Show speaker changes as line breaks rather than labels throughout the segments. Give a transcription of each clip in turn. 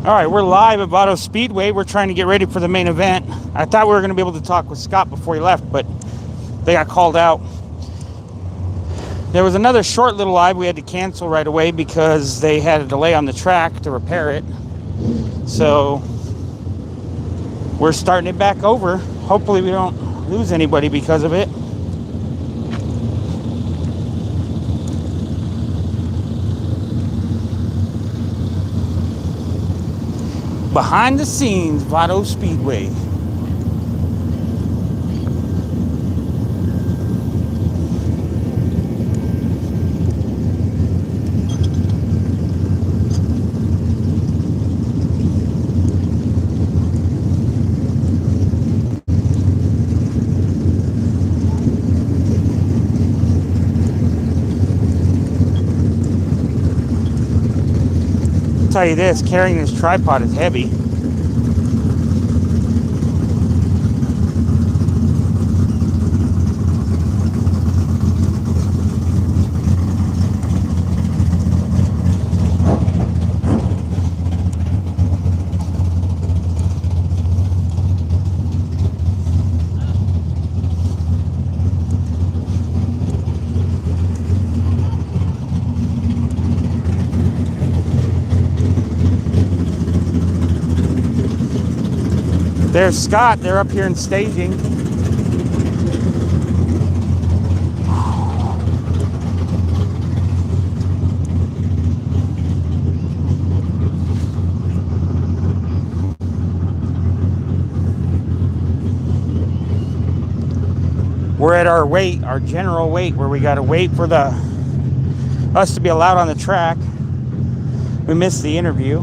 All right, we're live at Vado Speedway. We're trying to get ready for the main event. I thought we were going to be able to talk with Scott before he left, but they got called out. There was another short little live we had to cancel right away because they had a delay on the track to repair it. So we're starting it back over. Hopefully we don't lose anybody because of it. Behind the scenes, Vado Speedway. I'll tell you this, carrying this tripod is heavy. There's Scott. They're up here in staging. We're at our weight, our general weight, where we got to wait for us to be allowed on the track. We missed the interview.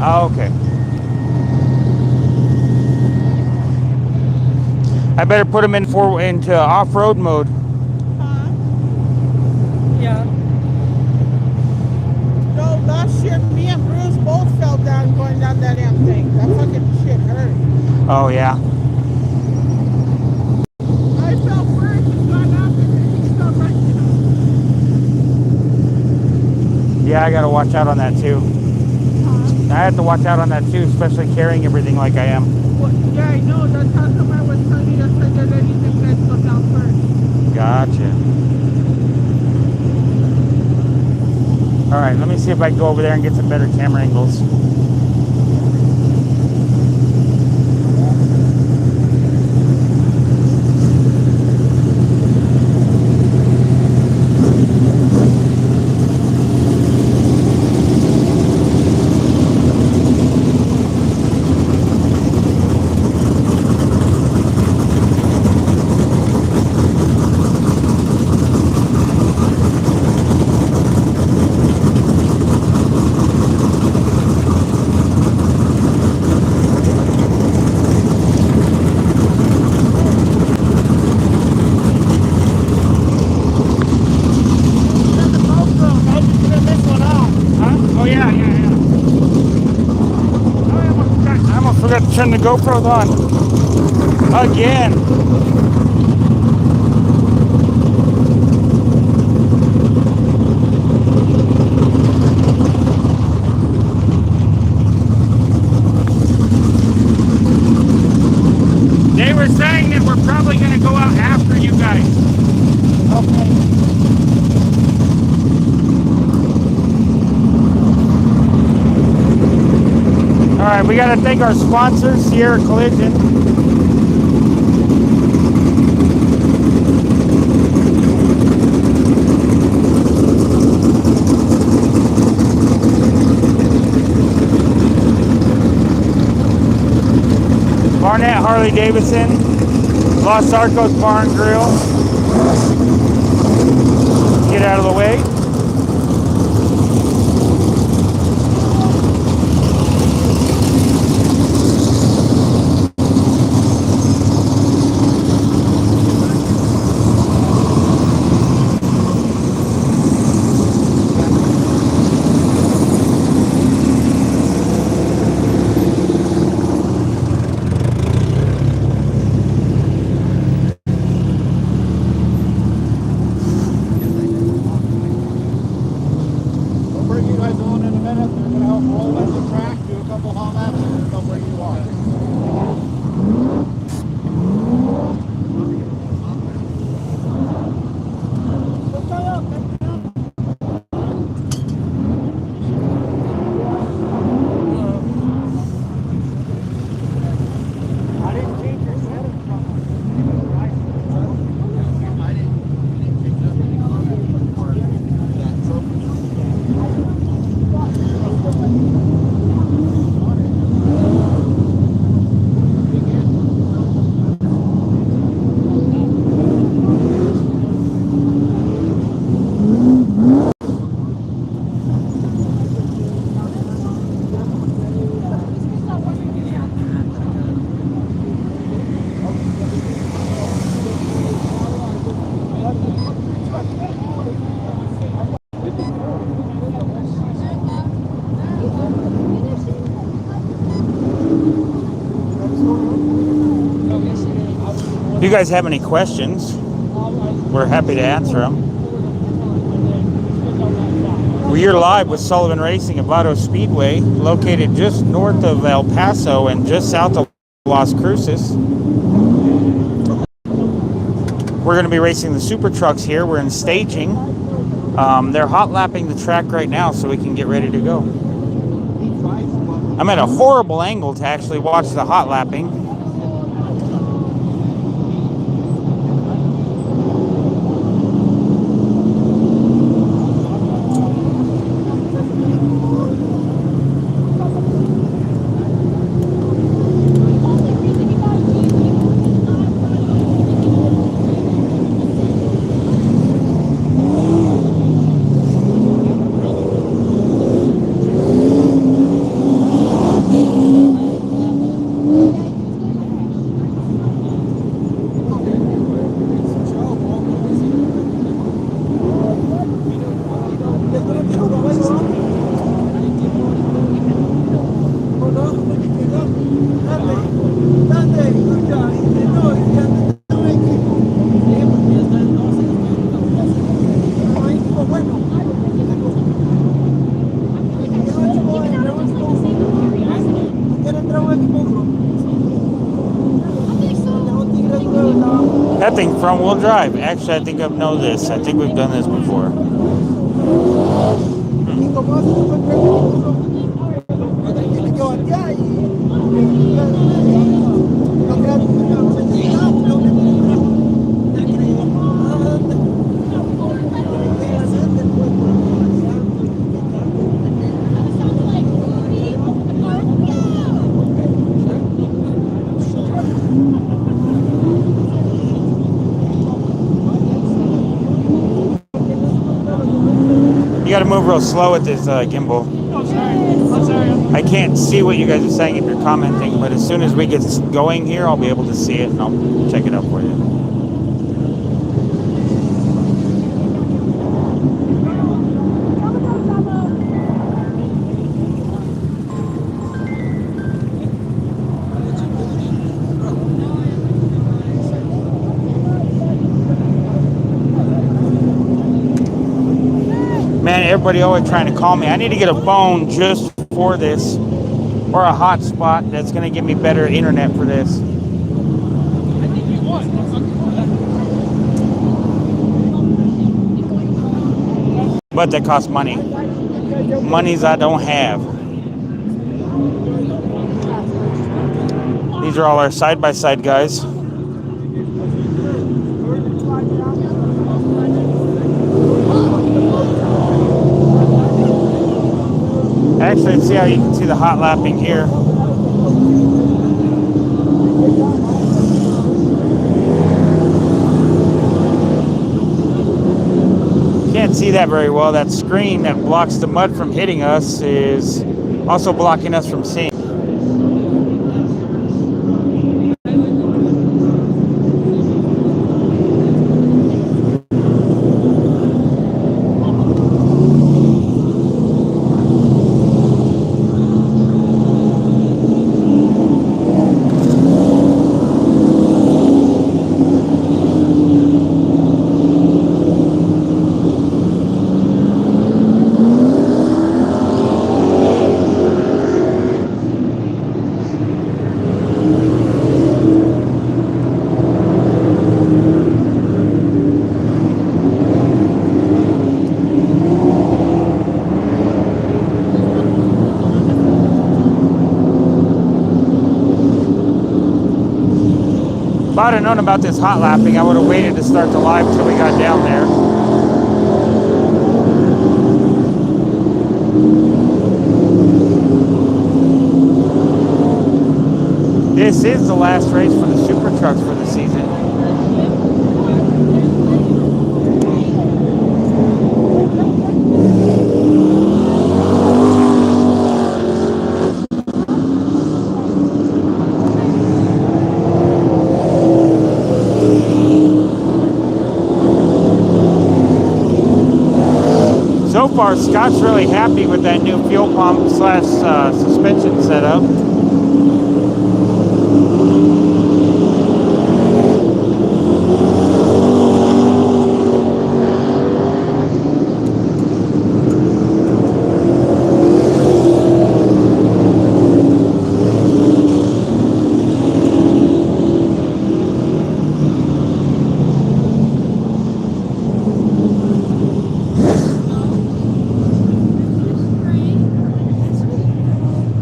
Oh, okay. I better put them into off-road mode.
Yeah. No, last year me and Bruce both fell down going down that damn thing. That fucking shit hurt.
Oh yeah.
I fell first and got up and then he fell right down.
Yeah, I gotta watch out on that too. I have to watch out on that too, especially carrying everything like I am.
Well, yeah, I know. That's how come I was telling you yesterday that anything let's go down first.
Gotcha. All right, let me see if I can go over there and get some better camera angles. Turn the GoPros on again. They were saying that we're probably going to go out after you guys. Okay. All right, we got to thank our sponsor, Sierra Collision. Barnett Harley Davidson, Los Arcos Bar and Grill. Get out of the way.
know where you are. I didn't change your setting from
If you guys have any questions, we're happy to answer them. We're live with Sullivan Racing at Vado Speedway, located just north of El Paso and just south of Las Cruces. We're going to be racing the super trucks here. We're in staging. They're hot lapping the track right now so we can get ready to go. I'm at a horrible angle to actually watch the hot lapping. That thing front wheel drive. Actually, I think I know this. I think we've done this before. You gotta move real slow with this gimbal. I can't see what you guys are saying if you're commenting, but as soon as we get going here, I'll be able to see it and I'll check it out for you. Man, everybody always trying to call me. I need to get a phone just for this, or a hotspot that's going to give me better internet for this. But that costs money. Monies I don't have. These are all our side-by-side guys. Actually, let's see how you can see the hot lapping here. Can't see that very well. That screen that blocks the mud from hitting us is also blocking us from seeing. If I'd have known about this hot lapping, I would have waited to start the live till we got down there. This is the last race for the Super Trucks for the season. So far, Scott's really happy with that new fuel pump slash suspension setup.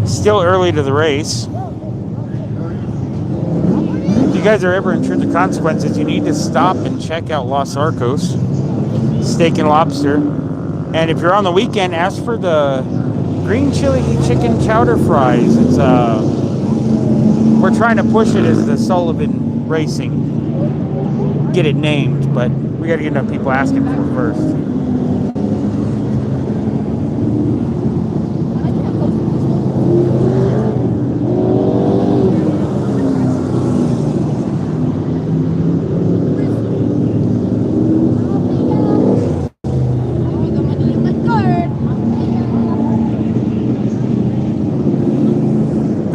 Still early to the race. If you guys are ever in Truth or Consequences, you need to stop and check out Los Arcos Steak and Lobster. And if you're on the weekend, ask for the green chili chicken chowder fries. It's we're trying to push it as the Sullivan Racing. Get it named, but we got to get enough people asking for it first.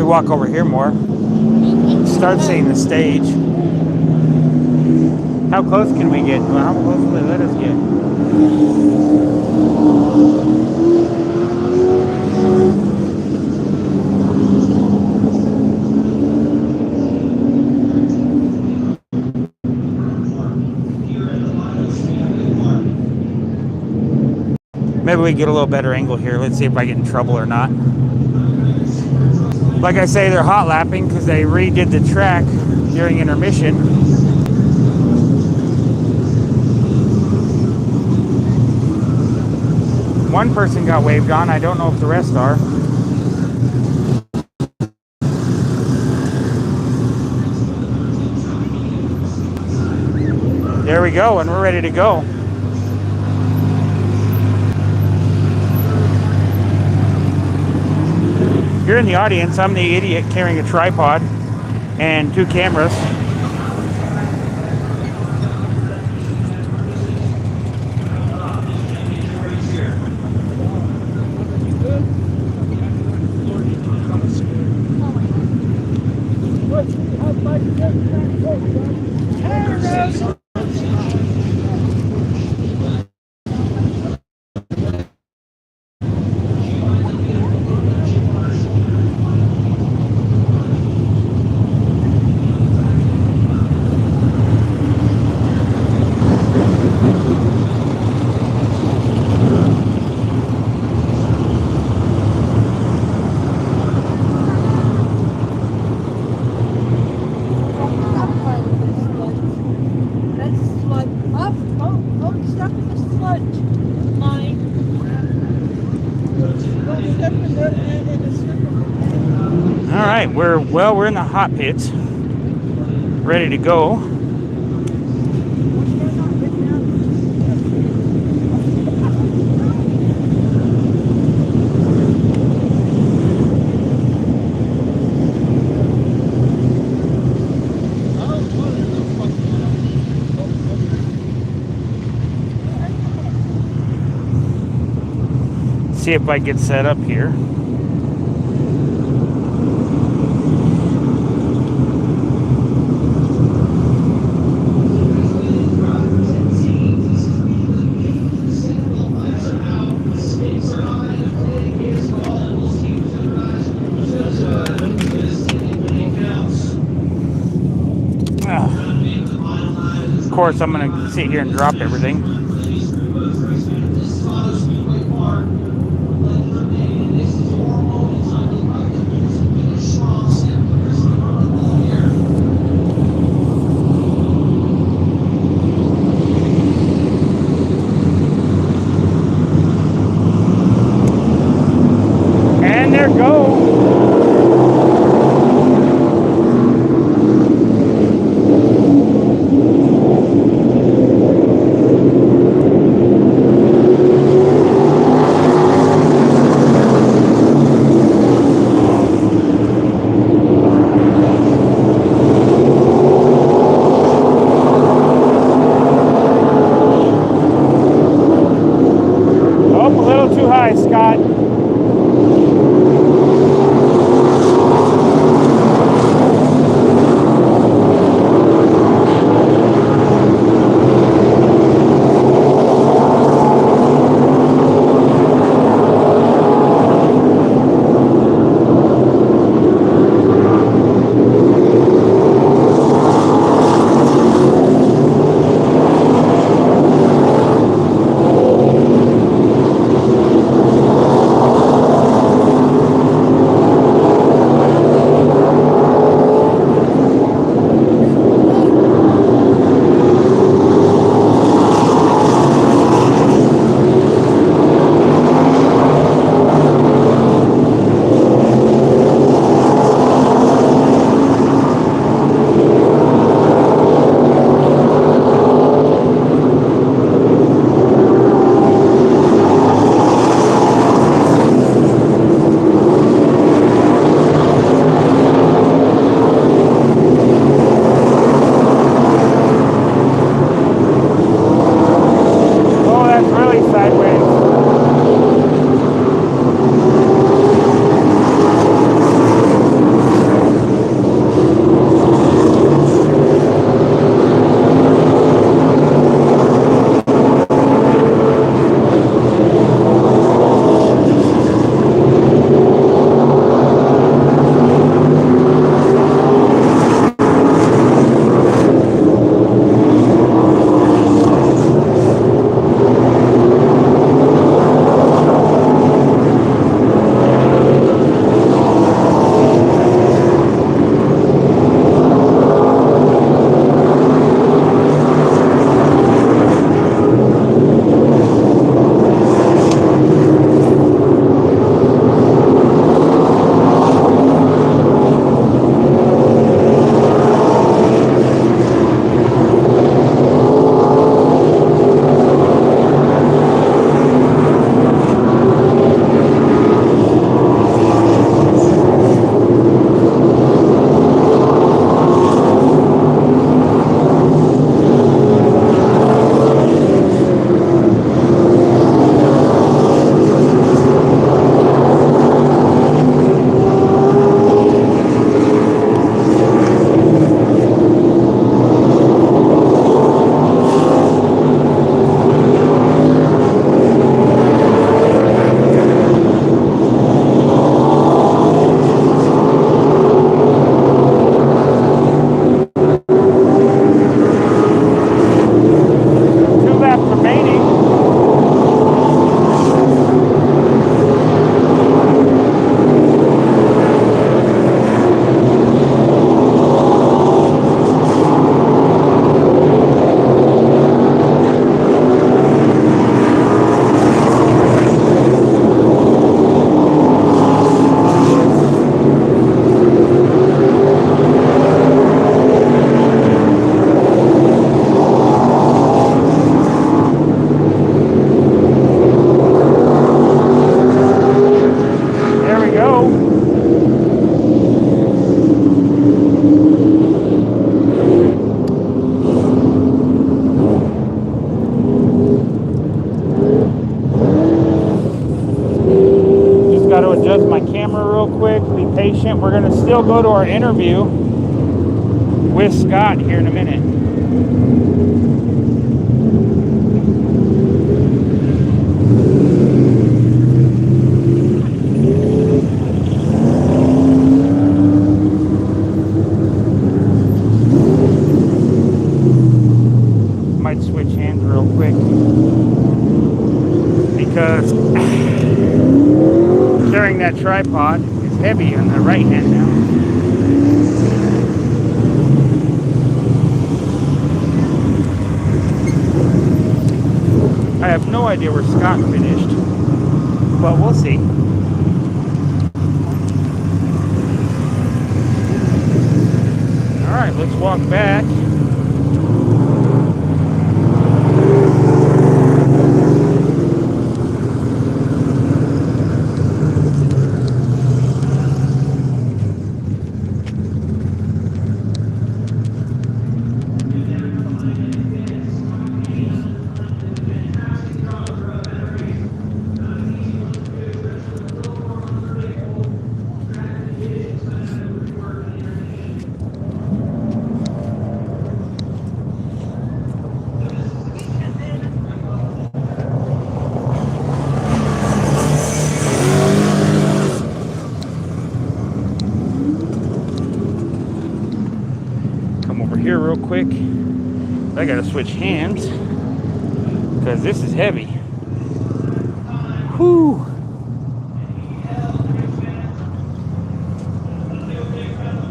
Walk over here more. Start seeing the stage. How close can we get? Well, how close will they let us get? Maybe we get a little better angle here. Let's see if I get in trouble or not. Like I say, they're hot lapping because they redid the track during intermission. One person got waved on. I don't know if the rest are. There we go, and we're ready to go. If you're in the audience, I'm the idiot carrying a tripod and 2 cameras. We're in the hot pits, ready to go. See if I get set up here. Of course, I'm going to sit here and drop everything. we're going to still go to our interview with Scott here in a minute. Might switch hands real quick because carrying that tripod is heavy on the right hand now. I have no idea where Scott finished, but we'll see. All right, let's walk back. Here real quick. I gotta switch hands because this is heavy. Whew.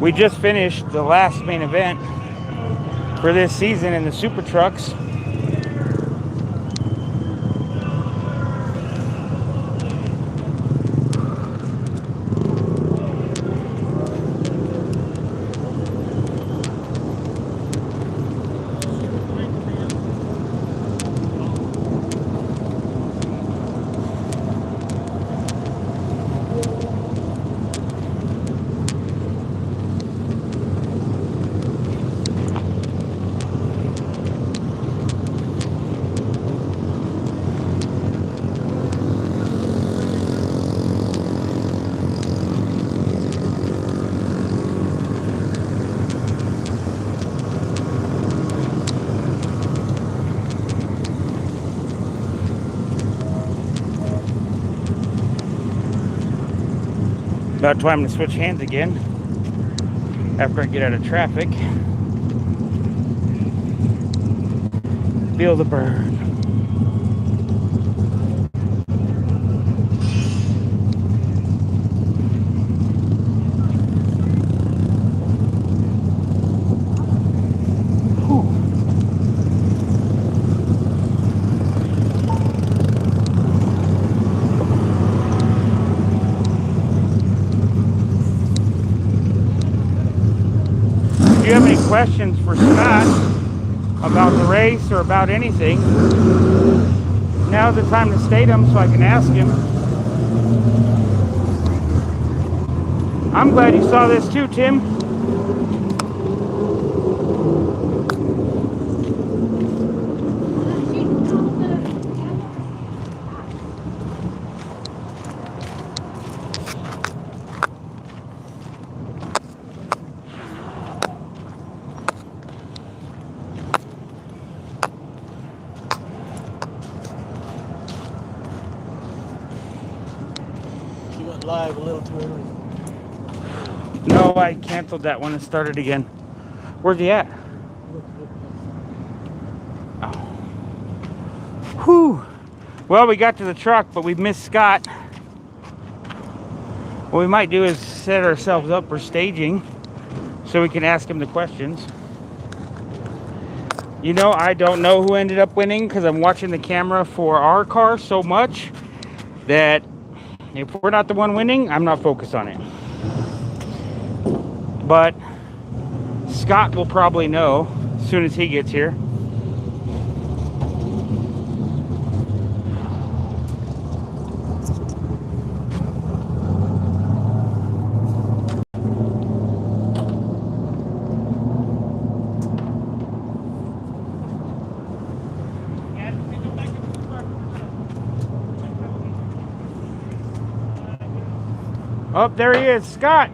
We just finished the last main event for this season in the super trucks. About time to switch hands again after I get out of traffic. Feel the burn. If you have any questions for Scott about the race or about anything, now's the time to state them so I can ask him. I'm glad you saw this too, Tim.
Live a little too early.
No, I canceled that one and started again. Where's he at? Oh. Whew. Well, we got to the truck, but we missed Scott. What we might do is set ourselves up for staging so we can ask him the questions. You know, I don't know who ended up winning because I'm watching the camera for our car so much that if we're not the one winning, I'm not focused on it. But Scott will probably know as soon as he gets here. Oh, there he is, Scott.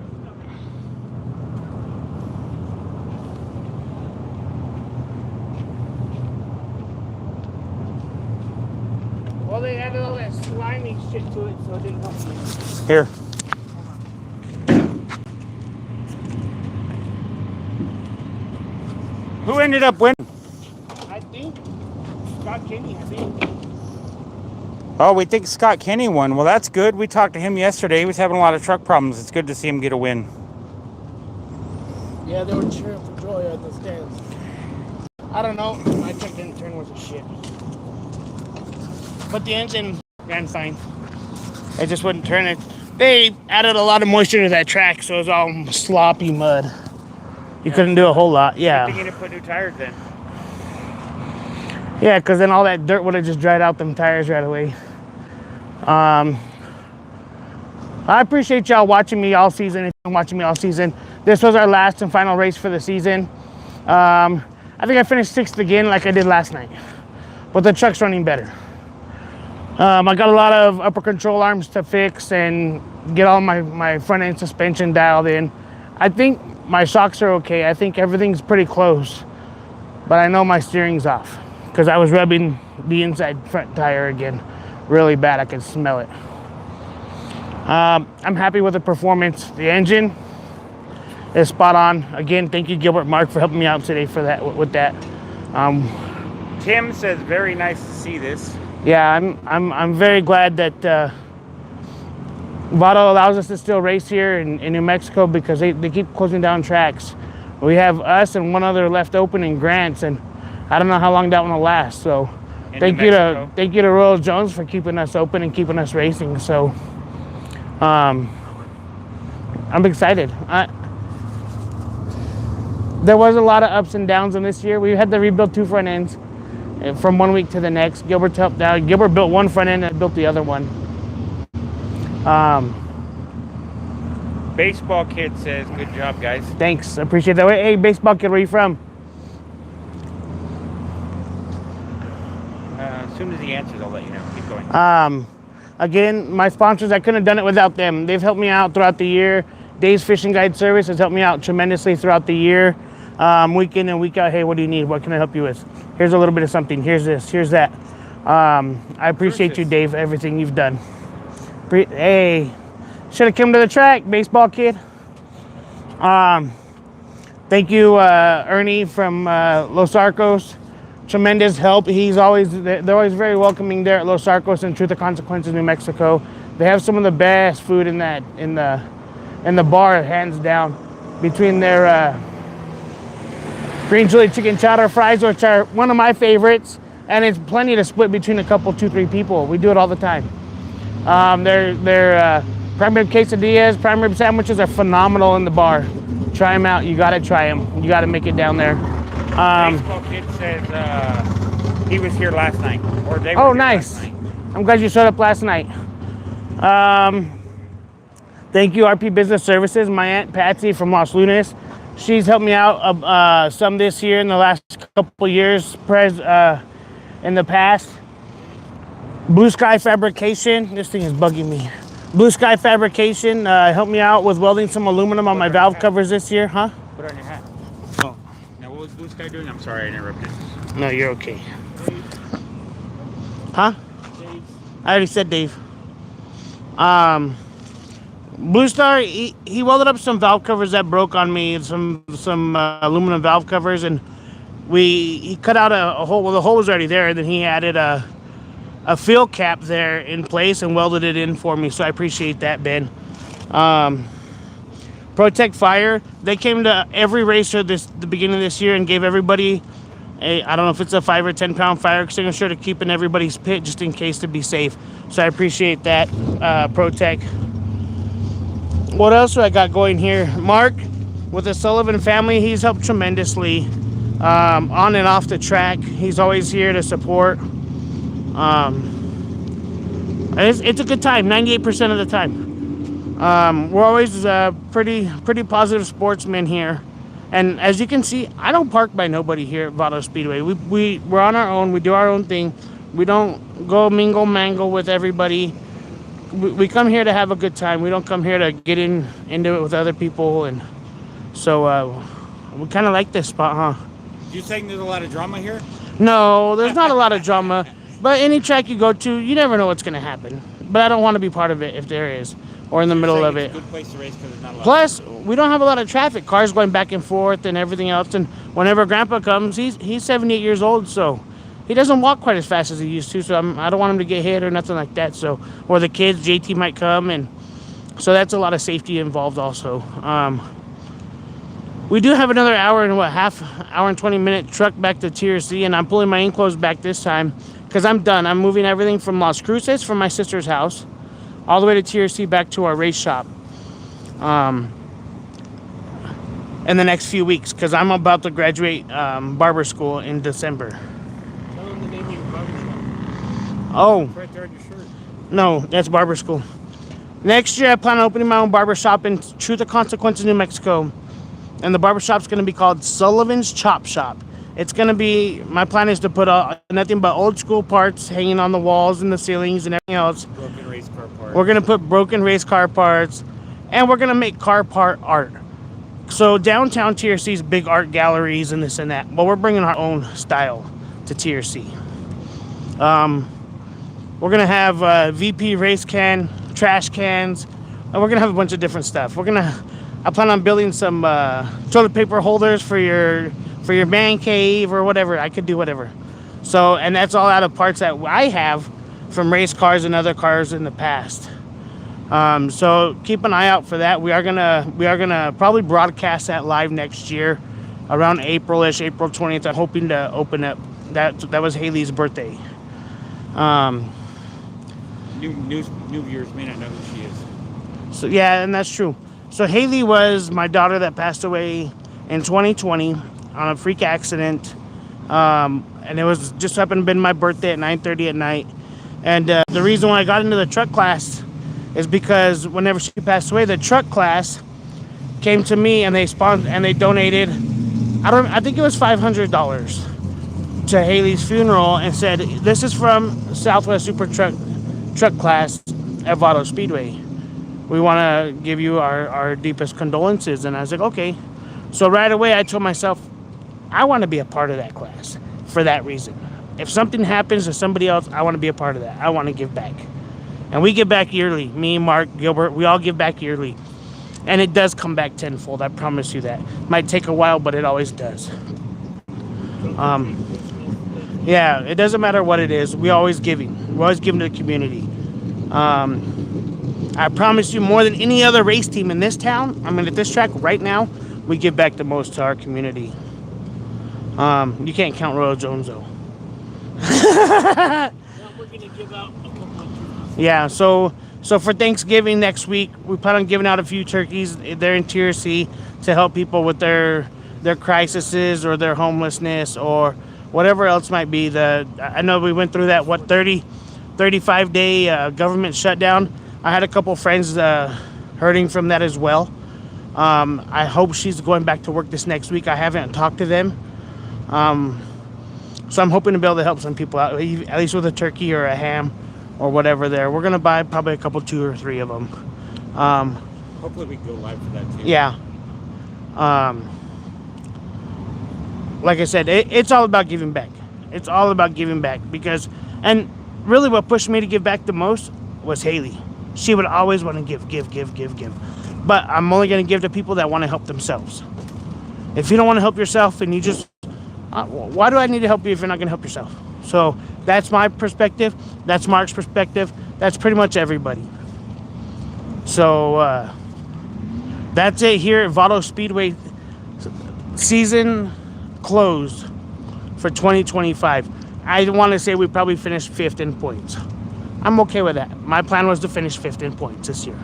added all that slimy shit to it, so it didn't help me.
Here. Who ended up winning?
I think Scott Kenny, I think.
Oh, we think Scott Kenny won. Well, that's good. We talked to him yesterday. He was having a lot of truck problems. It's good to see him get a win.
Yeah, they were cheering for joy at the stands. I don't know. My truck didn't turn worth a shit. But the engine ran fine. It just wouldn't turn it. They added a lot of moisture to that track, so it was all sloppy mud. You couldn't do a whole lot. Yeah.
Good thing you didn't put new tires then.
Yeah, because then all that dirt would have just dried out them tires right away. I appreciate y'all watching me all season. If you're watching me all season, this was our last and final race for the season. I think I finished 6th again, like I did last night, but the truck's running better. I got a lot of upper control arms to fix and get all my front end suspension dialed in. I think my shocks are okay. I think everything's pretty close, but I know my steering's off because I was rubbing the inside front tire again really bad. I could smell it. I'm happy with the performance. The engine is spot on. Again, thank you, Gilbert Mark, for helping me out today for that. With that,
Tim says very nice to see this.
yeah, I'm very glad that Vado allows us to still race here in New Mexico because they keep closing down tracks. We have us and one other left open in Grants, and I don't know how long that one will last. So thank you to Royal Jones for keeping us open and keeping us racing. So I'm excited. There was a lot of ups and downs in this year. We had to rebuild 2 front ends from one week to the next. Gilbert helped out. Gilbert built one front end and built the other one.
Baseball Kid says, good job, guys.
Thanks. I appreciate that. Hey, Baseball Kid, where you from?
As soon as he answers, I'll let you know. Keep going.
Again, my sponsors, I couldn't have done it without them. They've helped me out throughout the year. Dave's Fishing Guide Service has helped me out tremendously throughout the year. Week in and week out, hey, what do you need? What can I help you with? Here's a little bit of something. Here's this. Here's that. I appreciate you, Dave, everything you've done. Hey, should have come to the track, Baseball Kid. Thank you, Ernie from Los Arcos. Tremendous help. They're always very welcoming there at Los Arcos and Truth or Consequences, New Mexico. They have some of the best food in the bar, hands down. Between their green chili chicken chowder fries, which are one of my favorites, and it's plenty to split between a couple, 2-3 people. We do it all the time. Their prime rib quesadillas, prime rib sandwiches are phenomenal in the bar. Try them out. You gotta try them. You gotta make it down there.
Baseball Kid says he was here last night. Or they were
Oh,
here
nice.
last night.
I'm glad you showed up last night. Thank you, RP Business Services. My Aunt Patsy from Los Lunas. She's helped me out some this year in the last couple years, in the past. Blue Sky Fabrication. This thing is bugging me. Blue Sky Fabrication helped me out with welding some aluminum on my valve covers this year, huh?
Put on your hat. Oh. Now, what was Blue Sky doing? I'm sorry I interrupted.
No, you're okay. Huh? I already said Dave. Blue Star, he welded up some valve covers that broke on me, some aluminum valve covers, and he cut out a hole. Well, the hole was already there, and then he added a fill cap there in place and welded it in for me, so I appreciate that, Ben. Protect Fire, they came to every racer the beginning of this year and gave everybody I don't know if it's a 5 or 10 pound fire extinguisher to keep in everybody's pit just in case to be safe. So I appreciate that, Protect. What else do I got going here? Mark with the Sullivan family, he's helped tremendously on and off the track. He's always here to support. It's a good time, 98% of the time. We're always pretty positive sportsmen here. And as you can see, I don't park by nobody here at Vado Speedway. We're on our own. We do our own thing. We don't go mingle mangle with everybody. We come here to have a good time. We don't come here to get into it with other people. And so we kind of like this spot, huh?
You saying there's a lot of drama here?
No, there's not a lot of drama. But any track you go to, you never know what's going to happen. But I don't want to be part of it if there is, or in the middle of it.
It's a good place to race because there's not a lot.
Plus, we don't have a lot of traffic. Cars going back and forth and everything else. And whenever Grandpa comes, he's 78 years old, so he doesn't walk quite as fast as he used to. So I don't want him to get hit or nothing like that. So, or the kids, JT might come, and so that's a lot of safety involved also. We do have another hour and half hour and 20-minute truck back to TRC, and I'm pulling my enclosed back this time because I'm done. I'm moving everything from Las Cruces, from my sister's house, all the way to TRC back to our race shop in the next few weeks because I'm about to graduate barber school in December.
Tell them the name of your barbershop.
Oh,
It's right there on your shirt.
no, that's barber school. Next year, I plan on opening my own barber shop in Truth or Consequences, New Mexico. And the barber shop's going to be called Sullivan's Chop Shop. It's going to be, my plan is to put nothing but old school parts hanging on the walls and the ceilings and everything else.
Broken race car parts.
We're going to put broken race car parts, and we're going to make car part art. So downtown TRC's big art galleries and this and that, but we're bringing our own style to TRC. We're going to have VP race can, trash cans, and we're going to have a bunch of different stuff. I plan on building some toilet paper holders for your man cave or whatever. I could do whatever. So, and that's all out of parts that I have from race cars and other cars in the past. So keep an eye out for that. We are gonna probably broadcast that live next year, around April-ish, April 20th. I'm hoping to open up. That was Haley's birthday.
New viewers may not know who she is.
So yeah, and that's true. So Haley was my daughter that passed away in 2020 on a freak accident, and it was just happened to be my birthday at 9:30 at night. And the reason why I got into the truck class is because whenever she passed away, the truck class came to me and they donated, I think it was $500 to Haley's funeral, and said, "This is from Southwest Super Truck class at Vado Speedway. We want to give you our deepest condolences." And I was like, okay. So right away, I told myself, I want to be a part of that class for that reason. If something happens to somebody else, I want to be a part of that. I want to give back. And we give back yearly. Me, Mark, Gilbert, we all give back yearly. And it does come back tenfold. I promise you that. Might take a while, but it always does. Yeah, it doesn't matter what it is. We're always giving. We're always giving to the community. I promise you, more than any other race team in this town, I mean, at this track right now, we give back the most to our community. You can't count Royal Jones, though.
Now we're going to give out a couple of turkeys.
Yeah, so for Thanksgiving next week, we plan on giving out a few turkeys there in TRC to help people with their crises or their homelessness or whatever else might be. I know we went through that, 35-day government shutdown. I had a couple friends hurting from that as well. I hope she's going back to work this next week. I haven't talked to them. So I'm hoping to be able to help some people out, at least with a turkey or a ham or whatever there. We're going to buy probably a couple, 2 or 3 of them.
Hopefully we can go live for that too.
Yeah. Like I said, it's all about giving back. It's all about giving back because, and really what pushed me to give back the most was Haley. She would always want to give. But I'm only going to give to people that want to help themselves. If you don't want to help yourself and you just, why do I need to help you if you're not going to help yourself? So that's my perspective. That's Mark's perspective. That's pretty much everybody. So that's it here at Vado Speedway. Season closed for 2025. I want to say we probably finished 5th in points. I'm okay with that. My plan was to finish 5th in points this year.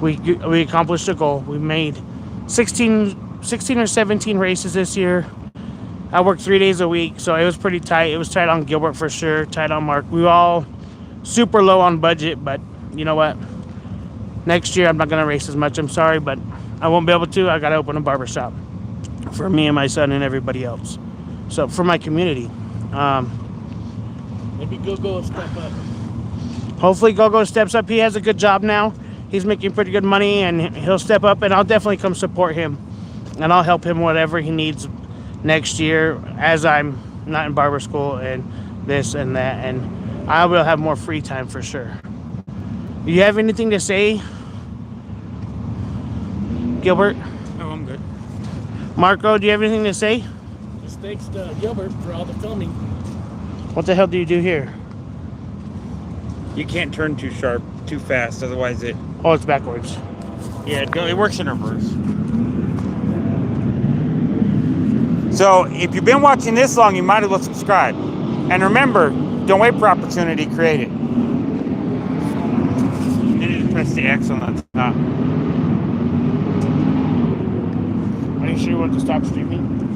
We accomplished a goal. We made 16 or 17 races this year. I worked 3 days a week, so it was pretty tight. It was tight on Gilbert for sure, tight on Mark. We were all super low on budget, but you know what? Next year I'm not going to race as much. I'm sorry, but I won't be able to. I got to open a barber shop for me and my son and everybody else. So for my community.
Maybe Go will step up.
Hopefully Go steps up. He has a good job now. He's making pretty good money, and he'll step up, and I'll definitely come support him. And I'll help him whatever he needs next year as I'm not in barber school and this and that. And I will have more free time for sure. Do you have anything to say, Gilbert?
No, I'm good.
Marco, do you have anything to say?
Just thanks to Gilbert for all the filming.
What the hell do you do here?
You can't turn too sharp, too fast, otherwise it...
Oh, it's backwards.
Yeah, it works in reverse. So, if you've been watching this long, you might as well subscribe. And remember, don't wait for opportunity, create it. Then you just press the X on the top.
Are you sure you want to stop streaming?